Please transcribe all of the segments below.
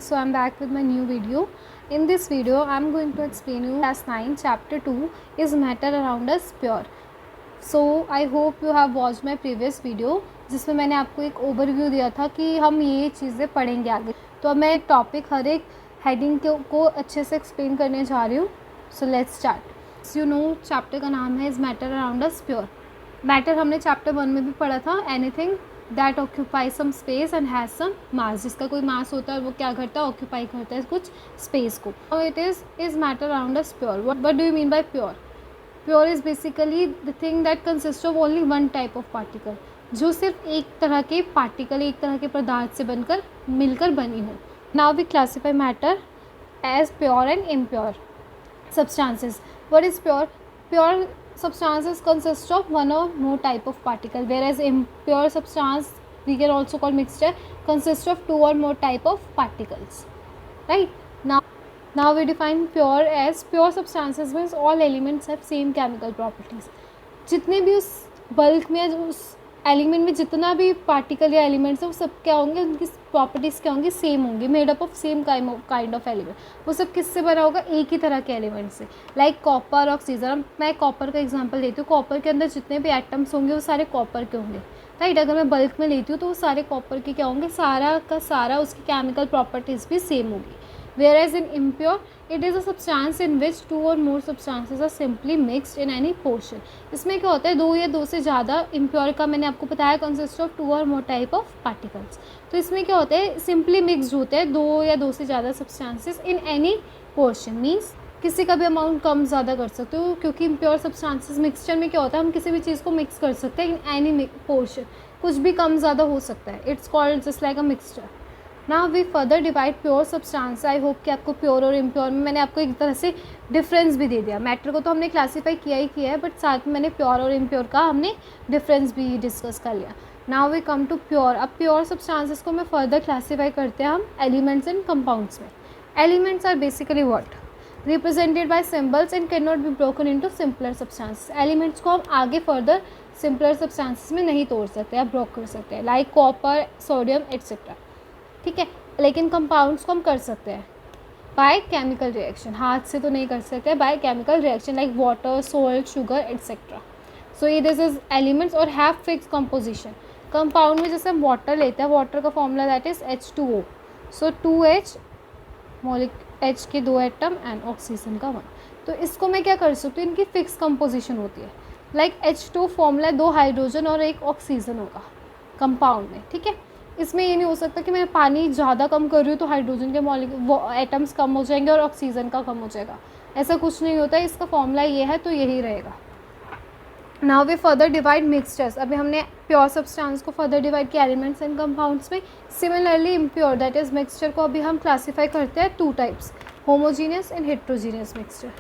friends, so I'm back with my new video. In this video I'm going to explain you class 9 chapter 2 is matter around us pure. So I hope you have watched my previous video जिसमें मैंने आपको एक overview दिया था कि हम ये चीज़ें पढ़ेंगे आगे. तो अब मैं टॉपिक हर एक हेडिंग को अच्छे से एक्सप्लेन करने जा रही हूँ. So let's start. You know chapter का नाम है is matter around us pure. Matter हमने चैप्टर 1 में भी पढ़ा था. Anything that occupy some space and has some mass. जिसका कोई मास होता है वो क्या करता है, ऑक्यूपाई करता है कुछ स्पेस को. It is matter around us pure. What do you mean by pure? Pure is basically the thing that consist of only one type of particle, जो सिर्फ एक तरह के पार्टिकल, एक तरह के पदार्थ से बनकर मिलकर बनी हो. Now we classify matter as pure and impure substances. What is pure? Pure substances consist of one or more type of particle, whereas impure substance, we can also call mixture, consists of two or more type of particles. Right? Now we define pure as pure substances means all elements have same chemical properties. जितने भी उस bulk में, उस element में जितना भी particle या elements है वो सब क्या होंगे, उनकी प्रॉपर्टीज़ क्या होंगी, सेम होंगी. Made up of same kind of element. वो सब किससे बना होगा? एक ही तरह के एलिमेंट से. Like copper, oxygen. मैं कॉपर का एग्जांपल देती हूँ. कॉपर के अंदर जितने भी एटम्स होंगे वो सारे कॉपर के होंगे. राइट? अगर मैं बल्क में लेती हूँ तो वो सारे कॉपर के क्या होंगे, सारा का सारा उसकी केमिकल प्रॉपर्टीज़ भी सेम होगी. Whereas in impure, it is a substance in which two or more substances are simply mixed in any portion. इसमें क्या होता है, दो या दो से ज़्यादा. impure का मैंने आपको बताया consist of two or more type of particles. तो इसमें क्या होता है, simply mixed होते हैं दो या दो से ज़्यादा substances in any portion. Means किसी का भी अमाउंट कम ज़्यादा कर सकते हो, क्योंकि impure substances मिक्सचर में क्या होता है, हम किसी भी चीज़ को मिक्स कर सकते हैं in any portion. कुछ भी कम ज़्यादा हो सकता है. It's called just like a mixture. Now we further divide pure substance. I hope कि आपको प्योर और इम्प्योर में मैंने आपको एक तरह से डिफरेंस भी दे दिया. मैटर को तो हमने क्लासीफाई किया ही किया है, बट साथ में मैंने प्योर और इम्प्योर का हमने डिफरेंस भी डिस्कस कर लिया. Now we come to pure. अब प्योर सब्सटेंसेस को मैं फर्दर क्लासीफाई करते हैं हम एलिमेंट्स एंड कंपाउंड्स में. Elements are basically what represented by symbols and can not be broken into simpler substances. Elements को हम आगे फर्दर सिंपलर सब्सटेंसेस में नहीं तोड़ सकते या ब्रोक कर सकते हैं, लाइक कॉपर, सोडियम एट्सेट्रा. ठीक है. लेकिन कंपाउंड्स को हम कर सकते हैं बाय केमिकल रिएक्शन. हाथ से तो नहीं कर सकते, by chemical reaction like water, salt, sugar etcetera. So ये दिस इज एलिमेंट्स और हैव फिक्स कंपोजिशन. कंपाउंड में जैसे हम वाटर लेते हैं, वाटर का formula that is H2O. So 2H molecule, H के 2 एटम एंड ऑक्सीजन का 1. तो इसको मैं क्या कर सकती हूँ, इनकी फिक्स कंपोजिशन होती है. लाइक H2 फॉर्मूला 2 हाइड्रोजन और 1 ऑक्सीजन होगा कंपाउंड में. ठीक है. इसमें ये नहीं हो सकता कि मैं पानी ज़्यादा कम कर रही हूँ तो हाइड्रोजन के वो एटम्स कम हो जाएंगे और ऑक्सीजन का कम हो जाएगा. ऐसा कुछ नहीं होता है. इसका फॉर्मूला ये है तो यही रहेगा. Now we further divide mixtures. अभी हमने प्योर सब्सटेंस को फर्दर डिवाइड किया एलिमेंट्स एंड कंपाउंड्स में. Similarly impure that is mixture को अभी हम क्लासीफाई करते हैं two types, homogeneous and heterogeneous mixture.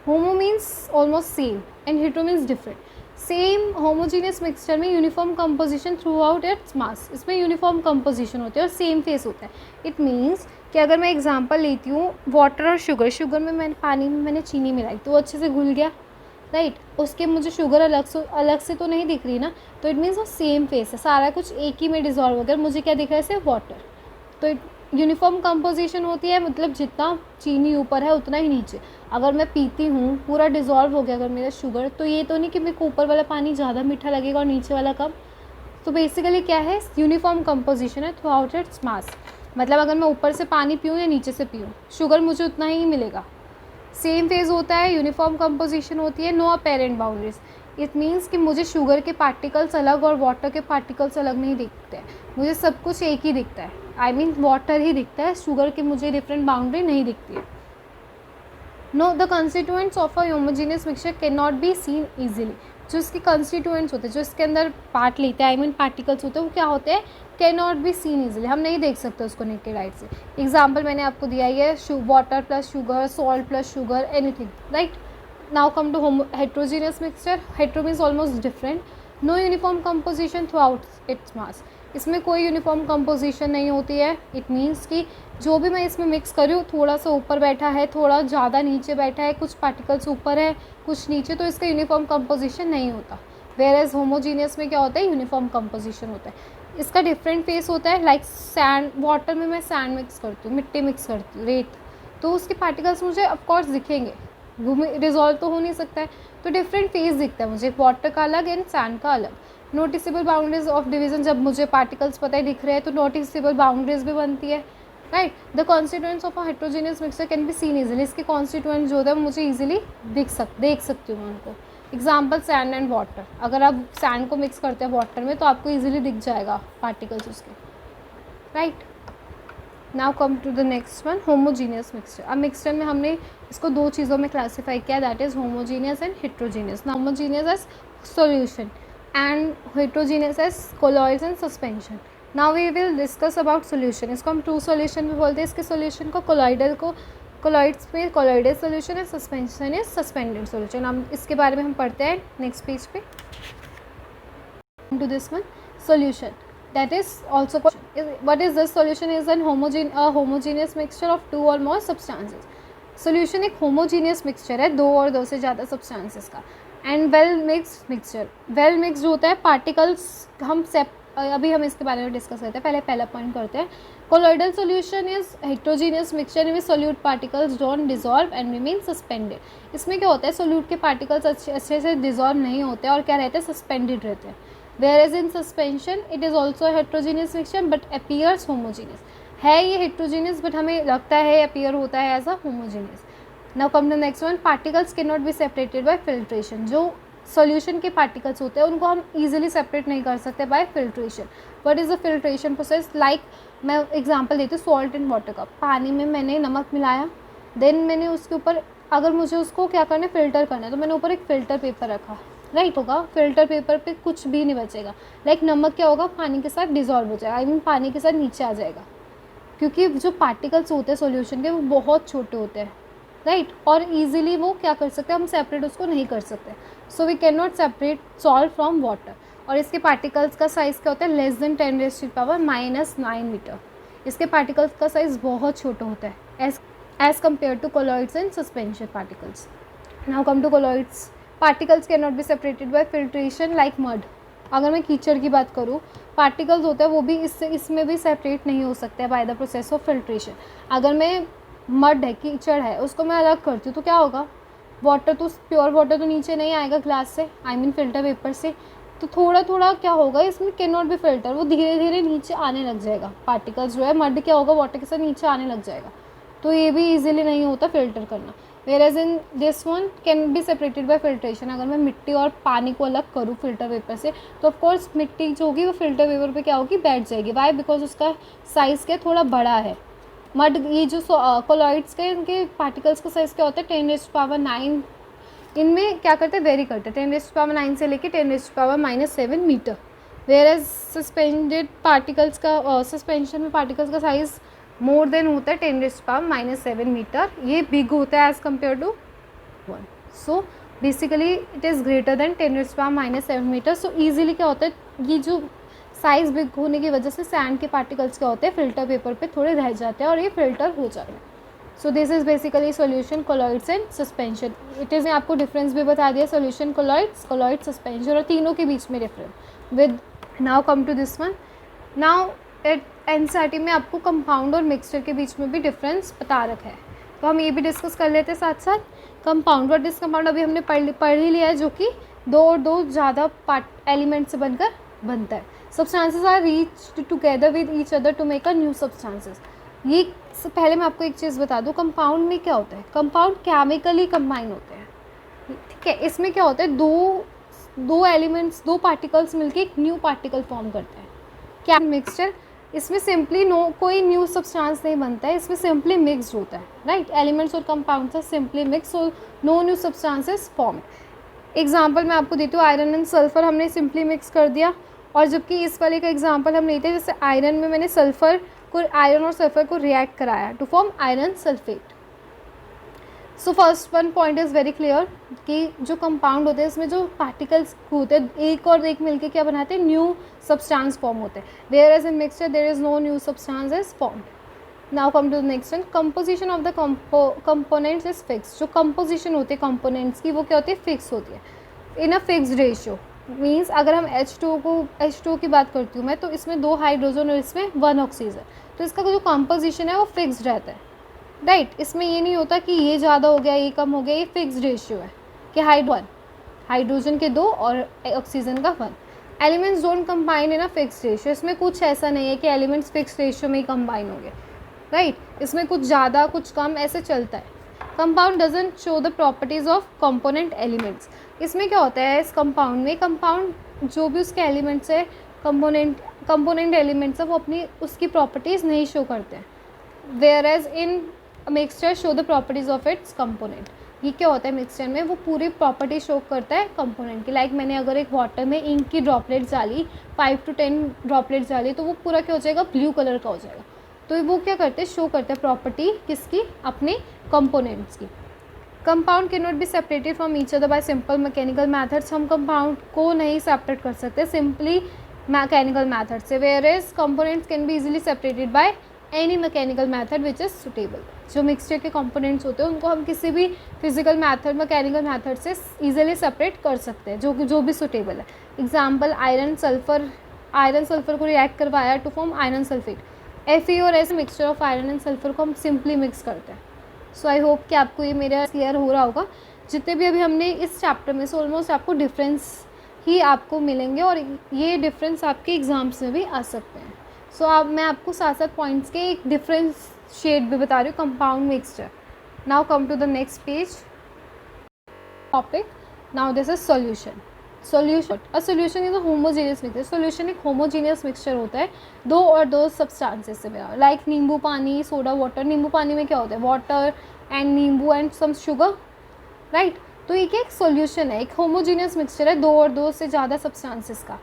Homo means almost same and hetero means different. Same homogeneous mixture में uniform composition throughout its mass. इसमें uniform composition होती है और सेम फेस होता है. इट मीन्स कि अगर मैं एग्जांपल लेती हूँ वाटर और शुगर. शुगर में मैंने पानी में मैंने चीनी मिलाई तो वो अच्छे से घुल गया. राइट? उसके मुझे शुगर अलग से तो नहीं दिख रही ना. तो इट मीन्स वो सेम फेस है, सारा कुछ एक ही में डिजॉल्व हो गया. मुझे क्या दिख रहा है, सिर्फ वाटर. तो यूनिफॉर्म कंपोजिशन होती है, मतलब जितना चीनी ऊपर है उतना ही नीचे. अगर मैं पीती हूँ पूरा डिज़ोल्व हो गया अगर मेरा शुगर, तो ये तो नहीं कि मेरे को ऊपर वाला पानी ज़्यादा मीठा लगेगा और नीचे वाला कम. तो बेसिकली क्या है, यूनिफॉर्म कंपोजिशन है थ्रू आउट इट्स मास. मतलब अगर मैं ऊपर से पानी पीऊँ या नीचे से पीऊँ, शुगर मुझे उतना ही मिलेगा. सेम फेज होता है, यूनिफॉर्म कंपोजिशन होती है, no apparent boundaries. It means कि मुझे शुगर के पार्टिकल्स अलग और वाटर के पार्टिकल्स अलग नहीं दिखते हैं. मुझे सब कुछ एक ही दिखता है. आई मीन वाटर ही दिखता है, शुगर की मुझे डिफरेंट बाउंड्री नहीं दिखती है. Know the constituents of a homogeneous mixture can not be seen easily. जो इसके कंस्टिट्यूएंट्स होते हैं, जो इसके अंदर पार्ट लेते हैं, आई मीन पार्टिकल्स होते हैं, वो क्या होते हैं, can not be seen easily. हम नहीं देख सकते उसको नेकेड आई से. एग्जाम्पल मैंने आपको दिया ही है, water plus sugar, salt plus sugar, anything. Right? Now come to heterogeneous mixture. Hetero means almost different. No uniform composition throughout its mass. इसमें कोई यूनिफॉर्म कंपोजिशन नहीं होती है. इट मीन्स कि जो भी मैं इसमें मिक्स कर रही हूँ, थोड़ा सा ऊपर बैठा है, थोड़ा ज़्यादा नीचे बैठा है, कुछ पार्टिकल्स ऊपर है, कुछ नीचे, तो इसका यूनिफॉर्म कंपोजिशन नहीं होता. वेयर एज होमोजीनियस में क्या होता है, यूनिफॉर्म कंपोजिशन होता है. इसका डिफरेंट फेस होता है। लाइक सैंड, वाटर में मैं सैंड मिक्स करती हूँ, मिट्टी मिक्स करती हूँ, रेत, तो उसके पार्टिकल्स मुझे ऑफकोर्स दिखेंगे, वो रिजॉल्व तो हो नहीं सकता है, तो डिफरेंट फेस दिखता है मुझे, वाटर का अलग एंड सैंड का अलग। नोटिसेबल बाउंड्रीज ऑफ डिवीजन, जब मुझे पार्टिकल्स पता है दिख रहे हैं तो नोटिसेबल बाउंड्रीज भी बनती है, right. The constituents of a heterogeneous mixture can be scene easily, इसके कॉन्स्टिट्यूएंट जो होता है मुझे ईजिली देख सकती हूँ मैं उनको। एग्जाम्पल सैंड एंड वाटर, अगर आप सैंड को मिक्स करते हैं वाटर में तो आपको ईजिली दिख जाएगा पार्टिकल्स उसके, right. Now come to the next one, homogeneous mixture. अब मिक्सचर में हमने इसको दो चीज़ों में क्लासीफाई किया, that is homogeneous and heterogeneous. Now homogeneous as solution and heterogeneous as colloids and suspension. Now we will discuss about solution. इसको हम टू सोल्यूशन में बोलते हैं, इसके सोल्यूशन को कोलॉइड्स में कोलॉइडल सोल्यूशन है, सस्पेंशन इज सस्पेंडेड सोल्यूशन। हम इसके बारे में हम पढ़ते हैं नेक्स्ट पेज पे। To this one, solution that is also what is this solution is a homogeneous mixture of two or more substances। solution एक homogeneous mixture है दो और दो से ज़्यादा substances का। and well mixed mixture, well mixed होता है particles, अभी हम इसके बारे में डिस्कस करते हैं, पहला पॉइंट करते हैं। Colloidal solution is heterogeneous mixture में solute particles don't dissolve and remain suspended. इसमें क्या होता है, सोल्यूट के पार्टिकल्स अच्छे से डिजॉल्व नहीं होते और क्या रहते हैं, सस्पेंडेड रहते हैं। Whereas in suspension it is also a heterogeneous mixture but appears homogeneous। है ये heterogeneous but हमें लगता है appear होता है as a homogeneous। Now come to the next one, particles cannot be separated by filtration। जो solution के particles होते हैं उनको हम easily separate नहीं कर सकते by filtration। What is the filtration process? Like मैं example देती हूँ salt and water का। पानी में मैंने नमक मिलाया, then मैंने उसके ऊपर अगर मुझे उसको क्या करना है, फिल्टर करना है, तो मैंने ऊपर एक फ़िल्टर पेपर रखा, राइट होगा। फिल्टर पेपर पे कुछ भी नहीं बचेगा। लाइक नमक क्या होगा, पानी के साथ डिजॉल्व हो जाएगा, आई मीन पानी के साथ नीचे आ जाएगा, क्योंकि जो पार्टिकल्स होते हैं सॉल्यूशन के वो बहुत छोटे होते हैं, राइट। और इजीली वो क्या कर सकते हैं, हम सेपरेट उसको नहीं कर सकते। So we can not separate salt from water. और इसके पार्टिकल्स का साइज़ क्या होता है, लेस देन 10⁻⁻⁹ मीटर। इसके पार्टिकल्स का साइज़ बहुत छोटा होता है as compare to colloids and suspension particles. Now come to colloids. Particles can not be separated by filtration like mud. अगर मैं कीचड़ की बात करूँ, पार्टिकल्स होते हैं वो भी इसमें भी सेपरेट नहीं हो सकते हैं by the process of filtration. अगर मैं मड है, कीचड़ है, उसको मैं अलग करती हूँ तो क्या होगा, वाटर तो प्योर वाटर तो नीचे नहीं आएगा ग्लास से, आई मीन फिल्टर पेपर से, तो थोड़ा थोड़ा क्या होगा, इसमें कैन नॉट बी फिल्टर, वो धीरे धीरे नीचे आने लग जाएगा। पार्टिकल्स जो है मड क्या होगा, वाटर के साथ नीचे आने लग जाएगा, तो ये भी ईजिली नहीं होता फिल्टर करना। Whereas in this one can be separated by filtration। अगर मैं मिट्टी और पानी को अलग करूँ फिल्टर पेपर से, तो ऑफ कोर्स मिट्टी जो होगी वो फिल्टर पेपर पे क्या होगी, बैठ जाएगी। वाई, बिकॉज उसका साइज़ क्या थोड़ा बड़ा है। मड, ये जो कोलॉइड्स के इनके पार्टिकल्स का साइज़ क्या होता है, 10⁻⁹ इनमें क्या करते हैं, वेरी करते हैं, 10⁻⁹ से लेकर 10⁻⁷ metre. Whereas suspended particles का सस्पेंशन में पार्टिकल्स का साइज़ मोर देन होता है 10⁻⁷ मीटर। ये बिग होता है as compare to 1। So basically it is greater than 10⁻⁷ metre. So easily क्या होता है, ये जो साइज़ बिग होने की वजह से सैंड के पार्टिकल्स क्या होते हैं, फिल्टर पेपर पे थोड़े रह जाते हैं और ये फिल्टर हो जाते हैं। So this is basically solution, colloids and suspension. It is, आपको डिफरेंस भी बता दिया, सोल्यूशन कोलॉइड्स, कोलॉइड सस्पेंशन, और तीनों के बीच में difference with. Now come to this one. Now NCERT में आपको कंपाउंड और मिक्सचर के बीच में भी डिफरेंस बता रखा है, तो हम ये भी डिस्कस कर लेते हैं साथ साथ। कंपाउंड, व्हाट इज कंपाउंड, अभी हमने पढ़ ही लिया है, जो कि दो और दो ज़्यादा पार्ट एलिमेंट से बनकर बनता है। Substances are reached together with each other to make a new substances. ये पहले मैं आपको एक चीज़ बता दूँ, कंपाउंड में क्या होता है, कंपाउंड केमिकली कंबाइन होते हैं, ठीक है। इसमें क्या होता है, दो एलिमेंट्स, दो पार्टिकल्स मिलकर एक न्यू पार्टिकल फॉर्म करते हैं। क्या मिक्सचर, इसमें सिंपली कोई न्यू सब्सटेंस नहीं बनता है, इसमें सिंपली मिक्स्ड होता है, राइट। एलिमेंट्स और कंपाउंड्स आर सिंपली मिक्स और no new substances form. Example मैं आपको देती हूँ, आयरन एंड सल्फर हमने सिंपली मिक्स कर दिया, और जबकि इस वाले का एग्जांपल हम लेते हैं, जैसे आयरन में मैंने आयरन और सल्फर को रिएक्ट कराया to form iron sulphate. So first one point is very clear कि जो कंपाउंड होते हैं इसमें जो पार्टिकल्स होते हैं एक और एक मिलके क्या बनाते हैं, न्यू सब्सटेंस फॉर्म होते हैं। Whereas in mixture there is no new substance is formed. Now come to the next one, composition of the components is fix. जो कंपोजिशन होती है कंपोनेंट्स की वो क्या होती है, फिक्स होती है इन अ फिक्स्ड रेशियो। मीन्स अगर हम H2O की बात करती हूँ मैं, तो इसमें 2 हाइड्रोजन और इसमें 1 ऑक्सीजन, तो इसका जो कंपोजिशन है वो फिक्स्ड रहता है, राइट। इसमें ये नहीं होता कि ये ज़्यादा हो गया, ये कम हो गया, ये फिक्स्ड रेशियो है कि हाइड्रोजन के 2 और ऑक्सीजन का 1। Elements don't combine in a fixed ratio, इसमें कुछ ऐसा नहीं है कि एलिमेंट्स फिक्स्ड रेशियो में ही कंबाइन हो गए, राइट। इसमें कुछ ज़्यादा कुछ कम ऐसे चलता है। Compound doesn't show the properties of component elements. इसमें क्या होता है, इस कंपाउंड में, कंपाउंड जो भी उसके एलिमेंट्स है, कंपोनेंट एलिमेंट्स है, वो अपनी उसकी प्रॉपर्टीज़ नहीं शो करते हैं। Whereas in mixture show the properties of its component. ये क्या होता है, मिक्सचर में वो पूरी प्रॉपर्टी शो करता है कंपोनेंट की। लाइक मैंने अगर एक वाटर में इंक की ड्रॉपलेट्स डाली, 5 to 10 ड्रॉपलेट्स डाली, तो वो पूरा क्या हो जाएगा, ब्लू कलर का हो जाएगा। तो वो क्या करते हैं, शो करते हैं प्रॉपर्टी किसकी, अपने कंपोनेंट्स की। Compound can not be separated from each other by simple mechanical methods. हम कंपाउंड को नहीं सेपरेट कर सकते सिंपली मैकेनिकल मैथड से, whereas components can be easily separated by any mechanical method which is suitable. जो mixture के components होते हैं उनको हम किसी भी फिजिकल मैथड, मैकेनिकल मैथड से ईजिली सेपरेट कर सकते हैं, जो भी सुटेबल है। एग्जाम्पल, आयरन सल्फर को रिएक्ट करवाया to form iron sulphate. Fe और ऐसे mixture of iron and sulphur को हम सिंपली मिक्स करते हैं। सो आई होप कि आपको ये मेरा क्लियर हो रहा होगा। जितने भी अभी हमने इस चैप्टर में से ऑलमोस्ट आपको डिफरेंस ही आपको मिलेंगे, और ये डिफरेंस आपके एग्जाम्स में भी आ सकते हैं। सो अब मैं आपको 7 पॉइंट्स के एक डिफरेंस शेड भी बता रही हूँ, compound mixture. Now come to the next page topic. Now this is solution. A solution is a homogeneous mixture. Solution एक होमोजेनियस मिक्सचर होता है, 2 और 2 सब्सटेंसेस से बना। लाइक नींबू पानी, सोडा वाटर। नींबू पानी में क्या होता है, वाटर एंड नींबू एंड सम शुगर, राइट। तो ये क्या एक सॉल्यूशन है, एक होमोजेनियस मिक्सचर है 2 और 2 से ज़्यादा सब्सटेंसेस का।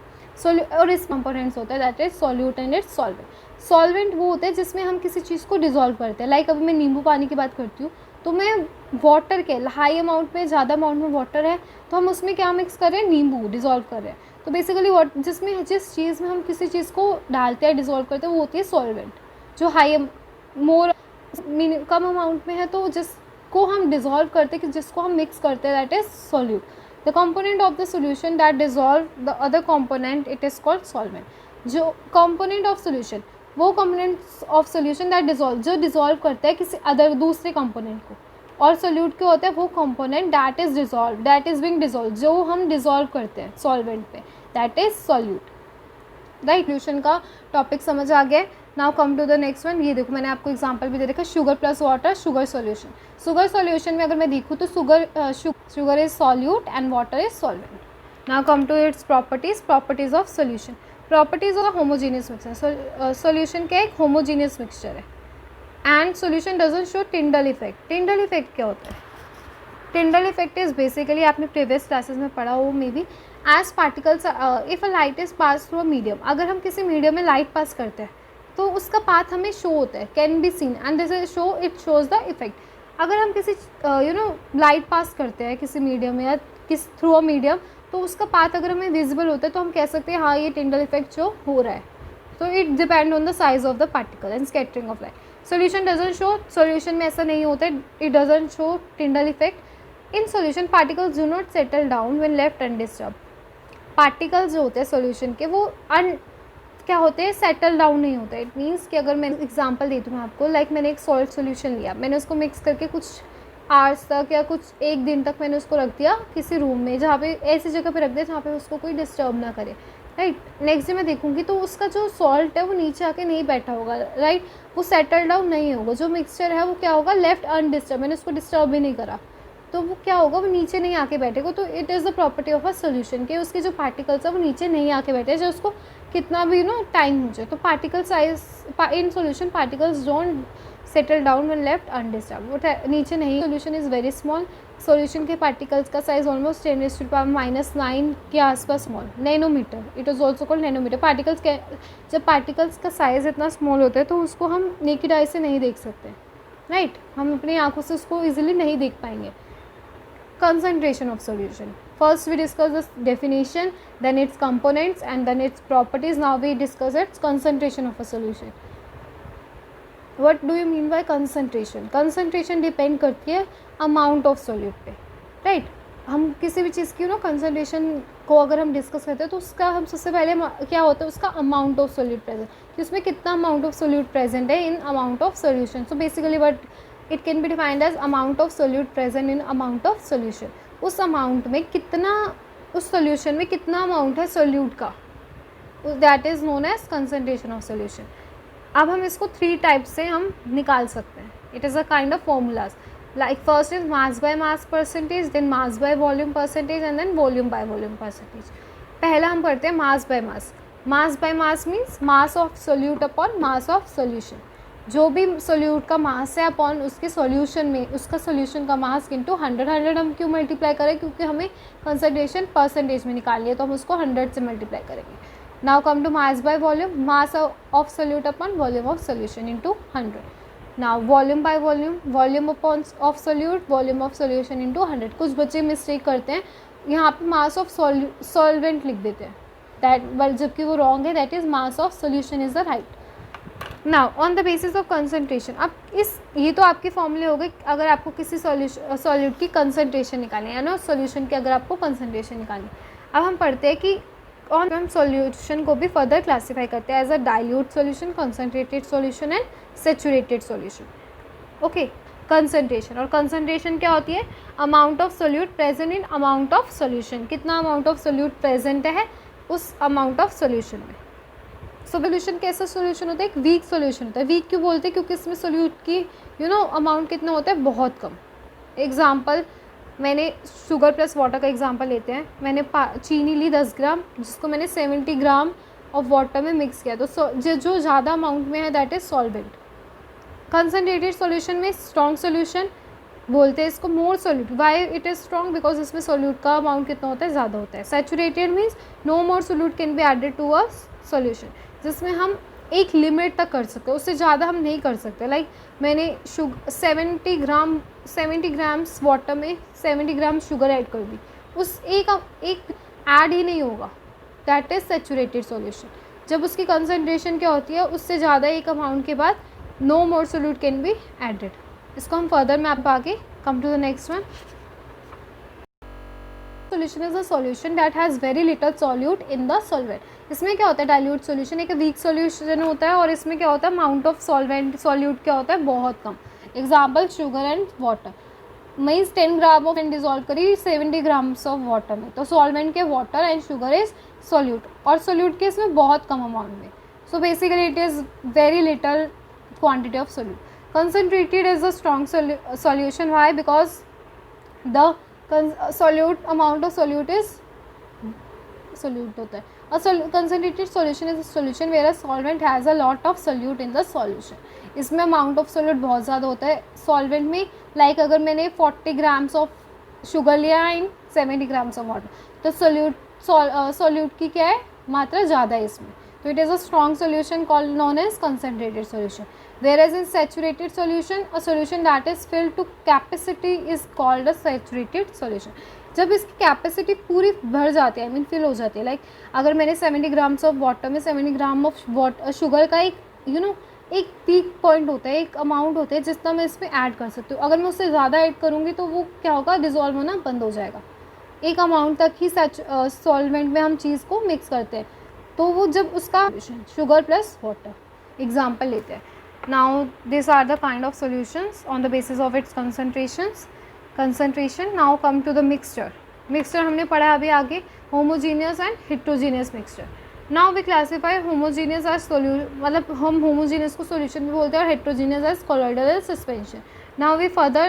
और इस कंपोनेंट्स होता है that is solute and it's solvent. Solvent वो होता है जिसमें हम किसी चीज़ को डिजोल्व करते हैं। लाइक अभी मैं नींबू पानी की बात करती हूँ, तो मैं वाटर के हाई अमाउंट में, ज़्यादा अमाउंट में वाटर है, तो हम उसमें क्या मिक्स कर रहे हैं, नींबू डिजोल्व कर रहे हैं। तो बेसिकली जिस चीज़ में हम किसी चीज़ को डालते हैं, डिजोल्व करते हैं, वो होती है सॉल्वेंट। जो कम अमाउंट में है, तो जिसको हम डिजोल्व करते हैं, जिसको हम मिक्स करते हैं, that is solute. The component of the solution that dissolve the other component, it is called solvent. जो कंपोनेंट ऑफ सोल्यूशन, वो component of solution that dissolve, जो डिजोल्व करता है किसी दूसरे कंपोनेंट को। और सोल्यूट क्या होता है, वो component that is dissolve, that is being dissolve, जो हम डिजोल्व करते हैं सॉल्वेंट पे, that is solute, right. Solution का टॉपिक समझ आ गया। Now come to the next one. ये देखो मैंने आपको एग्जांपल भी दे रखा है, sugar plus water, sugar solution. Sugar solution में अगर मैं देखूँ तो sugar is solute and water is solvent. Now come to its properties of solution. Properties of homogeneous mixture. Solution क्या एक होमोजेनियस मिक्सचर है। And solution doesn't show Tyndall effect. Tyndall effect क्या होता है, टिंडल इफेक्ट इज बेसिकली, आपने previous classes में पढ़ा हो may be, as particles if a light is pass through a medium. अगर हम किसी मीडियम में लाइट पास करते हैं तो उसका पाथ हमें शो होता है, can be scene, and this is show, it shows the effect. अगर हम किसी लाइट पास करते हैं किसी मीडियम में या किस थ्रू अ मीडियम, तो उसका पाथ अगर हमें विजिबल होता है तो हम कह सकते हैं हाँ ये टिंडल इफेक्ट जो हो रहा है। तो it depend on the size of the particle and scattering of light. Solution doesn't show, solution में ऐसा नहीं होता है, it doesn't show Tyndall effect. In solution particles do not settle down when left undisturb. Particles जो होते हैं solution के, वो क्या होते हैं, सेटल डाउन नहीं होता है। इट मीन्स कि अगर मैं एग्जांपल देती हूँ आपको, लाइक मैंने एक सॉल्ट सोल्यूशन लिया, मैंने उसको मिक्स करके कुछ आवर्स तक या कुछ एक दिन तक मैंने उसको रख दिया किसी रूम में, जहाँ पे ऐसी जगह पे रख दिया जहाँ पे उसको कोई डिस्टर्ब ना करे, राइट। नेक्स्ट डे मैं देखूँगी तो उसका जो सॉल्ट है वो नीचे आके नहीं बैठा होगा, राइट, वो सेटल डाउन नहीं होगा। जो मिक्सचर है वो क्या होगा, लेफ्ट अनडिस्टर्ब, मैंने उसको डिस्टर्ब भी नहीं करा, तो वो क्या होगा, वो नीचे नहीं आके बैठेगा। तो it is the property of a solution कि उसके जो पार्टिकल्स है वो नीचे नहीं आके बैठे, जो उसको कितना भी टाइम हो जाए। तो particle size in solution, particles don't settle down when left undisturb, वो नीचे नहीं। Solution is very small. Solution के पार्टिकल्स का साइज ऑलमोस्ट 10⁻⁻⁹ के आसपास small, nanometre, it is also called nanometre. Particles के जब पार्टिकल्स का साइज़ इतना स्मॉल होता है तो उसको हम नेकेड आई से नहीं देख सकते, राइट, हम अपनी आंखों से उसको ईजिली नहीं देख पाएंगे। Concentration of solution. First we discuss the definition, then its components, and then its properties. Now we discuss its concentration of a solution. What do you mean by concentration? Concentration depend करती है amount of solute पे, right? हम किसी भी चीज़ की concentration को अगर हम डिस्कस करते हैं तो उसका हम सबसे पहले क्या होता है उसका अमाउंट ऑफ सोल्यूट प्रेजेंट, कि उसमें कितना अमाउंट ऑफ सोल्यूट प्रेजेंट है in amount of solution. So basically but it can be defined as amount of solute present in amount of solution. उस अमाउंट में कितना, उस सोल्यूशन में कितना अमाउंट है सोल्यूट का, that is known as concentration of solution. अब हम इसको 3 टाइप से हम निकाल सकते हैं. It is a kind of formulas. Like first is mass by mass percentage, then mass by volume percentage and then volume by volume percentage. पहला हम पढ़ते हैं mass by mass. Mass by mass means mass of solute upon mass of solution. जो भी solute का मास है upon उसके solution में, उसका सॉल्यूशन का मास इंटू 100 हम क्यों मल्टीप्लाई करें, क्योंकि हमें कंसंट्रेशन परसेंटेज में निकालनी है तो हम उसको 100 से मल्टीप्लाई करेंगे. Now come to mass by volume, mass of solute upon volume of solution into 100. Now volume by volume, volume upon of solute, volume of solution into 100. कुछ बच्चे मिस्टेक करते हैं, यहाँ पे मास ऑफ सॉल्वेंट लिख देते हैं, दैट बट जबकि वो रॉन्ग है. That is mass of solution is the right. Now on the basis of concentration, अब ये तो आपके फॉर्मूले हो गए अगर आपको किसी सॉल्यूट की कंसंट्रेशन निकालनी है ना, सॉल्यूशन की अगर आपको कंसंट्रेशन निकालनी. अब हम पढ़ते हैं कि और हम सॉल्यूशन को भी फर्दर क्लासीफाई करते हैं as a dilute solution, concentrated solution and saturated solution. Okay, concentration, और कंसंट्रेशन क्या होती है, amount of solute present in amount of solution. कितना अमाउंट ऑफ सोल्यूट प्रेजेंट है उस अमाउंट ऑफ सॉल्यूशन में. सोल्यूशन कैसा सॉल्यूशन होता है, एक वीक सॉल्यूशन होता है. वीक क्यों बोलते हैं, क्योंकि इसमें सोल्यूट की अमाउंट कितना होता है, बहुत कम. एग्जाम्पल, मैंने शुगर प्लस वाटर का एग्जांपल लेते हैं. मैंने चीनी ली 10 ग्राम, जिसको मैंने 70 ग्राम ऑफ वाटर में मिक्स किया, तो जो ज़्यादा अमाउंट में है that is solvent. Concentrated solution में स्ट्रॉन्ग सॉल्यूशन बोलते हैं इसको, more solute. Why it is strong, because इसमें सोल्यूट का अमाउंट कितना होता है, ज़्यादा होता है. Saturated means no more solute can be added to a solution, जिसमें हम एक लिमिट तक कर सकते हैं, उससे ज़्यादा हम नहीं कर सकते. लाइक मैंने 70 ग्राम्स वाटर में 70 ग्राम शुगर ऐड कर दी, उस एक ऐड ही नहीं होगा, दैट इज़ सैचुरेटेड सॉल्यूशन. जब उसकी कंसंट्रेशन क्या होती है, उससे ज़्यादा एक अमाउंट के बाद no more solute can be added. इसको हम फर्दर में आप आगे come to the next one. Solution is a solution that has very little solute in the solvent. इसमें क्या होता है, डाइल्यूट सोल्यूशन एक वीक सोल्यूशन होता है, और इसमें क्या होता है, अमाउंट ऑफ सॉल्यूट क्या होता है, बहुत कम. Example, sugar and water. Means 10 gram of and dissolve करी 70 ग्राम्स ऑफ वाटर में, तो सॉल्वेंट के water and sugar is solute, और सॉल्यूट के इसमें बहुत कम अमाउंट में. So basically it is very little quantity of solute. Concentrated is a strong solution. Why, because the solute amount of solute is solute होता है. A concentrated solution is a solution where a solvent has a lot of solute in the solution. इसमें amount of solute बहुत ज़्यादा होता है solvent में. Like अगर मैंने 40 grams of sugar लिया इन 70 grams of water, तो solute की क्या है, मात्रा ज़्यादा है इसमें, तो it is a strong solution called known as concentrated solution. Whereas in saturated solution, a solution that is filled to capacity is called a saturated solution. जब इसकी कैपेसिटी पूरी भर जाती है, आई मीन फिल हो जाती है. लाइक अगर मैंने 70 ग्राम्स ऑफ वाटर में 70 ग्राम ऑफ शुगर का एक एक पीक पॉइंट होता है, एक अमाउंट होता है जितना मैं इसमें ऐड कर सकती हूँ. अगर मैं उससे ज़्यादा ऐड करूँगी तो वो क्या होगा, डिज़ोल्व होना बंद हो जाएगा. एक अमाउंट तक ही सॉल्वेंट में हम चीज़ को मिक्स करते हैं, तो वो जब उसका शुगर प्लस वाटर एग्जाम्पल लेते हैं. Now these are the kind of solutions on the basis of its concentration. Now come to the mixture. Mixture हमने पढ़ा अभी आगे, homogeneous and heterogeneous mixture. Now we classify homogeneous as मतलब हम homogeneous को solution भी बोलते हैं, और heterogeneous as colloidal suspension. Now we further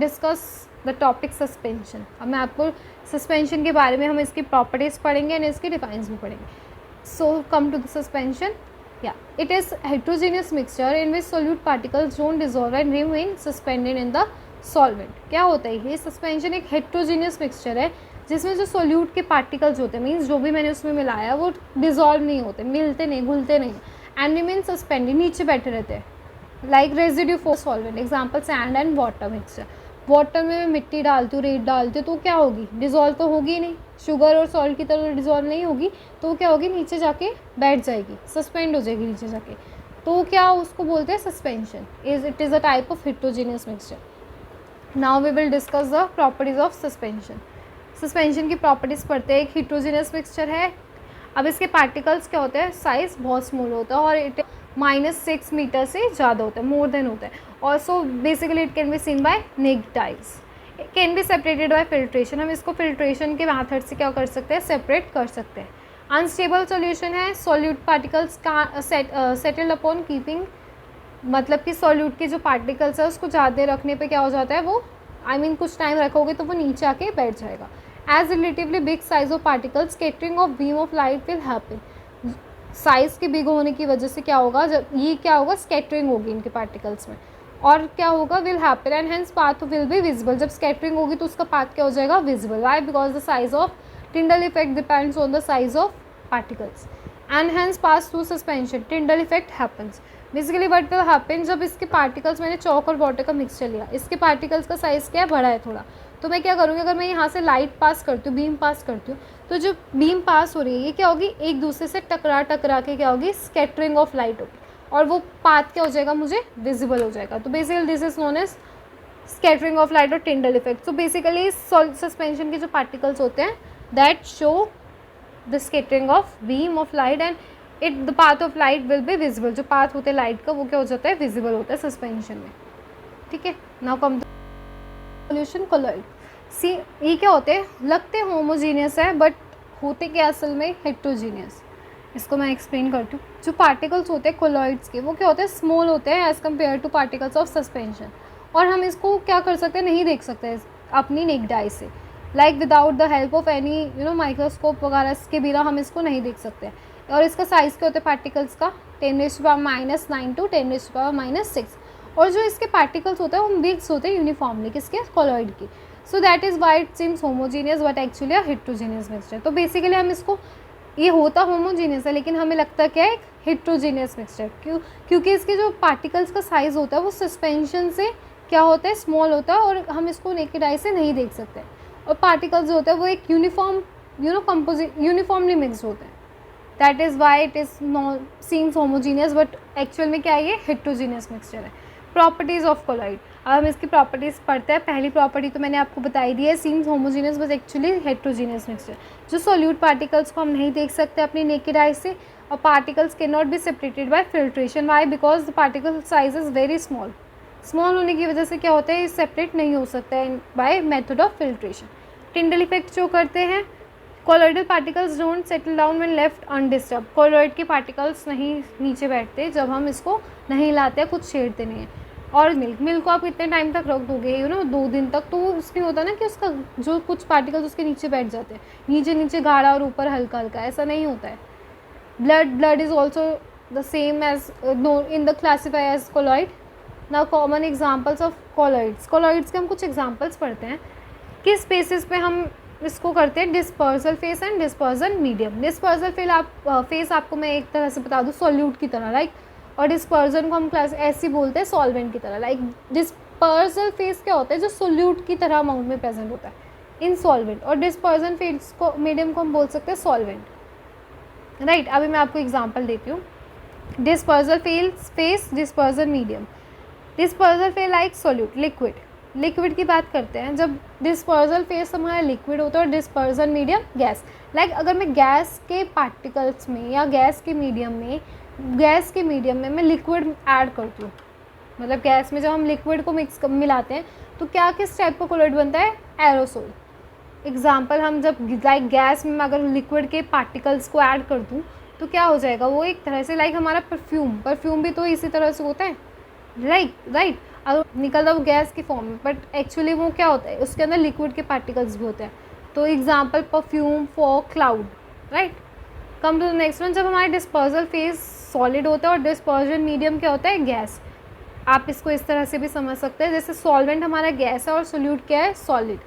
discuss the topic suspension. अब मैं आपको suspension के बारे में, हम इसकी properties पढ़ेंगे और इसकी defines भी पढ़ेंगे. So come to the suspension. Yeah, it is heterogeneous mixture in which solute particles don't dissolve and remain suspended in the solvent. क्या होता है ये सस्पेंशन, एक heterogeneous mixture है जिसमें जो सोल्यूट के पार्टिकल्स होते हैं, मीन्स जो भी मैंने उसमें मिलाया वो डिजॉल्व नहीं होते, मिलते नहीं, घुलते नहीं, एंड रिमेन सस्पेंडेड, नीचे बैठे रहते हैं. Like residue for solvent, example sand and water mixture. Water में मैं मिट्टी डालती हूँ, रेत डालती हूँ, तो क्या होगी, डिजॉल्व तो होगी नहीं, शुगर और सॉल्ट की तरह डिजॉल्व नहीं होगी, तो क्या होगी, नीचे जाके बैठ जाएगी, सस्पेंड हो जाएगी नीचे जाके. तो क्या उसको बोलते हैं suspension. It is a type of heterogeneous mixture. Now we will discuss the properties of suspension. Suspension की प्रॉपर्टीज़ पढ़ते हैं। एक हेट्रोजीनियस मिक्सचर है। अब इसके पार्टिकल्स क्या होते हैं, साइज़ बहुत स्मॉल होता है और इट -6 मीटर से ज़्यादा होता है, मोर देन होता है। Also basically it can be seen by naked eyes, it can be separated by filtration. हम इसको फिल्ट्रेशन के मेथड से क्या कर सकते हैं, सेपरेट कर सकते हैं। अनस्टेबल सॉल्यूशन है, सॉल्यूट पार्टिकल्स का सेटल्ड अपॉन कीपिंग, मतलब कि सॉल्यूट के जो पार्टिकल्स है उसको ज़्यादा रखने पे क्या हो जाता है, वो कुछ टाइम रखोगे तो वो नीचे आके बैठ जाएगा। As relatively big size of particles scattering of beam of light will happen. Size के बिग होने की वजह से क्या होगा, जब ये क्या होगा, स्कैटरिंग होगी इनके पार्टिकल्स में, और क्या होगा, will happen and hence path will be visible. जब स्कैटरिंग होगी तो उसका पाथ क्या हो जाएगा, visible. Why, because the size of Tyndall effect depends on the size of particles and hence pass through suspension Tyndall effect happens. Basically what will happen, जब इसके particles, मैंने चौक और वाटर का मिक्सचर लिया, इसके पार्टिकल्स का साइज़ क्या है, बड़ा है थोड़ा, तो मैं क्या करूँगी, अगर मैं यहाँ से लाइट पास करती हूँ, बीम पास करती हूँ, तो जो बीम पास हो रही है ये क्या होगी, एक दूसरे से टकरा के क्या होगी, स्कैटरिंग ऑफ लाइट होगी, और वो पाथ क्या हो जाएगा, मुझे विजिबल हो जाएगा। तो basically this is known as scattering of light और टिंडल इफेक्ट। तो बेसिकली सस्पेंशन के जो पार्टिकल्स होते हैं that show the scattering of beam of light and the path of light will be visible. जो पाथ होते हैं लाइट का वो क्या हो जाता है, विजिबल होता है सस्पेंशन में। ठीक है, नाउ कम सॉल्यूशन कोलॉइड। सी, ये क्या होते हैं, लगते होमोजीनियस है बट होते क्या असल में हेट्रोजीनियस। इसको मैं एक्सप्लेन करती हूँ। जो पार्टिकल्स होते हैं कोलॉइड्स के, वो क्या होते हैं, स्मॉल होते हैं as compare two particles of suspension, और हम इसको क्या कर सकते हैं, नहीं देख सकते अपनी नेक्ड आई से, like without the help of any microscope वगैरह के बिना हम इसको नहीं देख सकते। और इसका साइज़ क्या होता है पार्टिकल्स का, 10⁻⁹ टू 10⁻⁶। और जो इसके पार्टिकल्स होते हैं वो मिक्स होते हैं यूनिफॉर्मली, किसके, कोलॉइड की। So that is why it seems homogeneous but actually a heterogeneous mixture. तो बेसिकली हम इसको, ये होता होमोजीनियस है लेकिन हमें लगता क्या है, एक हेट्रोजीनियस मिक्सचर। क्योंकि इसके जो पार्टिकल्स का साइज़ होता है वो सस्पेंशन से क्या होता है, स्मॉल होता है, और हम इसको नेकेड आई से नहीं देख सकते। और पार्टिकल्स जो होते हैं वो एक यूनिफॉर्म यूनिफॉर्मली मिक्स होते हैं। That is why it is seems homogeneous but actual में क्या है, ये हेट्रोजीनियस मिक्सचर है। प्रॉपर्टीज़ ऑफ कोलॉइड, अब हम इसकी प्रॉपर्टीज़ पढ़ते हैं। पहली प्रॉपर्टी तो मैंने आपको बताई दी है, seems homogeneous but actually heterogeneous mixture. जो सोल्यूट पार्टिकल्स को हम नहीं देख सकते अपनी नेकेड आई से, और particles can not be separated by filtration. Why, because the particle size is very small. Small होने की वजह से क्या होता है, ये सेपरेट नहीं हो सकता है by method of filtration. Tyndall effect जो करते हैं, colloidal particles don't settle down when left undisturb. Colloid के पार्टिकल्स नहीं नीचे बैठते जब हम इसको नहीं लाते, कुछ छेड़ते नहीं हैं। और मिल्क को आप कितने टाइम तक रख दोगे, 2 दिन तक, तो उसमें होता है ना कि उसका जो कुछ पार्टिकल्स उसके नीचे बैठ जाते हैं, नीचे गाढ़ा और ऊपर हल्का हल्का, ऐसा नहीं होता है। Blood is also the same as in the classify as colloid. Now common examples of colloids. Colloids के हम कुछ एग्जाम्पल्स पढ़ते हैं, किस बेसिस पे हम इसको करते हैं, dispersal face and dispersal medium. Dispersal face आपको मैं एक तरह से बता दूँ, सॉल्यूट की तरह, लाइक, और डिस्पर्जन को हम क्लास ऐसी बोलते हैं, सॉल्वेंट की तरह। लाइक डिस्पर्सल फेस क्या होता है, जो सोल्यूट की तरह अमाउंट में प्रेजेंट होता है इन सॉल्वेंट, और डिस्पर्जन फेस को, मीडियम को हम बोल सकते हैं सॉल्वेंट, राइट। अभी मैं आपको एग्जांपल देती हूँ। Dispersal face, dispersion medium. Dispersal face like solute, liquid की बात करते हैं। जब डिस्पर्सल फेस हमारा लिक्विड होता है और डिस्पर्जन मीडियम गैस। लाइक अगर मैं गैस के पार्टिकल्स में या गैस के मीडियम में मैं लिक्विड ऐड करती हूँ, मतलब गैस में जब हम लिक्विड को मिलाते हैं तो क्या किस टाइप का कोलॉइड बनता है, एरोसोल। एग्जाम्पल, हम जब लाइक गैस में अगर लिक्विड के पार्टिकल्स को ऐड कर दूँ तो क्या हो जाएगा, वो एक तरह से लाइक हमारा परफ्यूम भी तो इसी तरह से होता है, राइट। अगर निकलता वो गैस की फॉर्म में, बट एक्चुअली वो क्या होता है, उसके अंदर लिक्विड के पार्टिकल्स भी होते हैं। तो example, perfume, fog, cloud, right. Come to the next one. जब हमारे डिस्पर्सल फेज सॉलिड होता है और डिस्पर्जन मीडियम क्या होता है, गैस। आप इसको इस तरह से भी समझ सकते हैं, जैसे सॉल्वेंट हमारा गैस है और सोल्यूट क्या है, सॉलिड।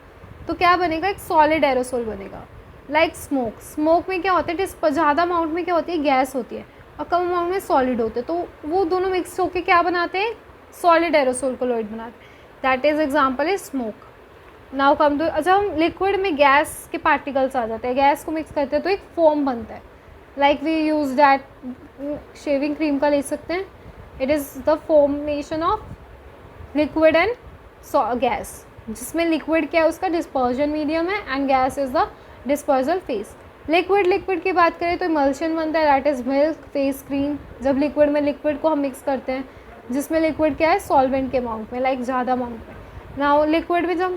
तो क्या बनेगा, एक सॉलिड एरोसोल बनेगा। लाइक स्मोक में क्या होता है, ज़्यादा अमाउंट में क्या होती है, गैस होती है, और कम अमाउंट में सॉलिड होते हैं, तो वो दोनों मिक्स होकर क्या बनाते हैं, सॉलिड एरोसोल कोलॉइड बनाते हैं। That is example is smoke. Now come to, जब हम लिक्विड में गैस के पार्टिकल्स आ जाते हैं, गैस को मिक्स करते हैं तो एक फोम बनता है। Like we use that, shaving cream का ले सकते हैं, it is the formation of liquid and gas, जिसमें लिक्विड क्या है, उसका डिस्पर्जन मीडियम है and gas is the dispersal phase. Liquid की बात करें तो इमल्शन बनता है, that is milk, face cream. जब लिक्विड में लिक्विड को हम मिक्स करते हैं, जिसमें लिक्विड क्या है, सॉल्वेंट के अमाउंट में, लाइक ज़्यादा अमाउंट में। नाउ लिक्विड में जब हम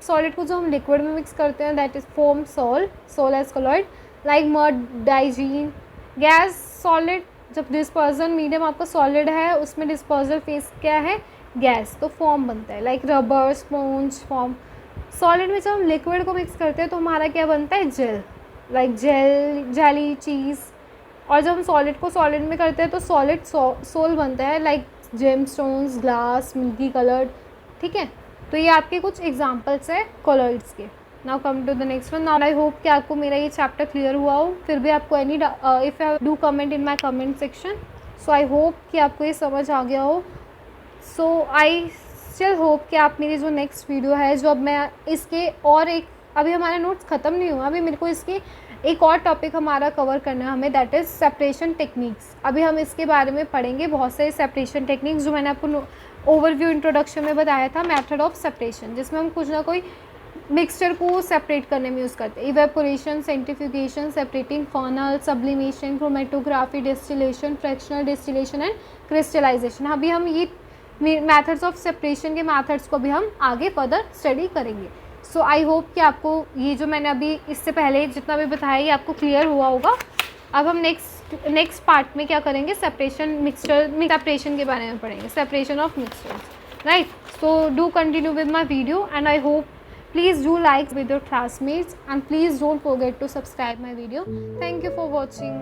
सॉलिड को जो हम लिक्विड में मिक्स करते हैं, that is foam, sol as called, like mud, Digene. Gas solid, जब डिस्पर्जन मीडियम आपका सॉलिड है, उसमें डिस्पर्जल फेस क्या है, गैस, तो फॉर्म बनता है, like rubber, sponge form. Solid में जब हम लिक्विड को मिक्स करते हैं तो हमारा क्या बनता है, जेल, लाइक जेली, चीज़। और जब हम सॉलिड को सॉलिड में करते हैं तो सॉलिड सोल बनता है, like gem stones, glass, milky coloured. ठीक है, तो ये आपके कुछ एग्जाम्पल्स है कॉलॉइड्स के। Now come to the next one. Now I hope कि आपको मेरा ये चैप्टर क्लियर हुआ हो। फिर भी आपको any if you do comment in my comment section. So I hope कि आपको ये समझ आ गया हो। सो आई स्टिल होप कि आप मेरी जो नेक्स्ट वीडियो है, जो अब मैं इसके और एक, अभी हमारे नोट्स ख़त्म नहीं हुआ, अभी मेरे को इसके एक और टॉपिक हमारा कवर करना है हमें, दैट इज़ सेपरेशन टेक्निक्स। अभी हम इसके बारे में पढ़ेंगे बहुत सारे सेपरेशन टेक्निक्स, जो मैंने आपको ओवरव्यू इंट्रोडक्शन में बताया था, मेथड ऑफ सेपरेशन, जिसमें हम कुछ ना कोई मिक्सचर को सेपरेट करने में यूज़ करते हैं। Evaporation, centrifugation, separating funnel, sublimation, chromatography, distillation, fractional distillation and crystallisation. अभी हम ये मेथड्स ऑफ सेपरेशन के मेथड्स को भी हम आगे फर्दर स्टडी करेंगे। सो आई होप कि आपको ये जो मैंने अभी इससे पहले जितना भी बताया ये आपको क्लियर हुआ होगा। अब हम नेक्स्ट पार्ट में क्या करेंगे, सेपरेशन के बारे में पढ़ेंगे, separation of mixtures, right. So do continue with my video and I hope please do like with your classmates and please don't forget to subscribe my video. Thank you for watching.